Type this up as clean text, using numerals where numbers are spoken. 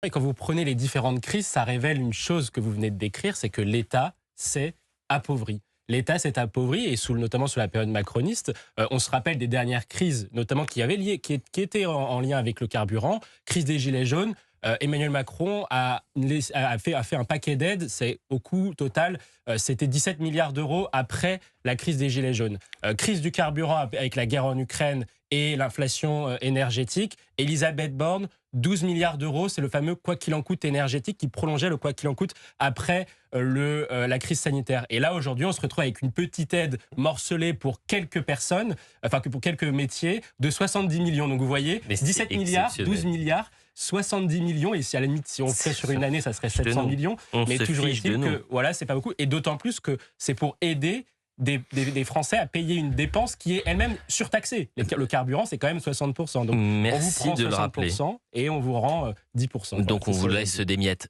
Et quand vous prenez les différentes crises, ça révèle une chose que vous venez de décrire, c'est que l'État s'est appauvri. L'État s'est appauvri et notamment sous la période macroniste, on se rappelle des dernières crises, notamment qui étaient en lien avec le carburant, crise des gilets jaunes. Emmanuel Macron a fait un paquet d'aides, c'est au coût total, c'était 17 milliards d'euros après la crise des gilets jaunes. Crise du carburant avec la guerre en Ukraine et l'inflation énergétique. Elisabeth Borne, 12 milliards d'euros, c'est le fameux quoi qu'il en coûte énergétique qui prolongeait le quoi qu'il en coûte après la crise sanitaire. Et là, aujourd'hui, on se retrouve avec une petite aide morcelée pour quelques personnes, enfin que pour quelques métiers, de 70 millions. Donc vous voyez, Mais 17 milliards, 12 milliards, 70 millions, et si à la limite, si on fait sur une année, ça serait 700 millions. Mais toujours est-il que, voilà, c'est pas beaucoup. Et d'autant plus que c'est pour aider des Français à payer une dépense qui est elle-même surtaxée. Le carburant, c'est quand même 60%. Donc, Merci on vous prend de le rappeler. 60% et on vous rend 10%. Donc voilà, on vous laisse des miettes.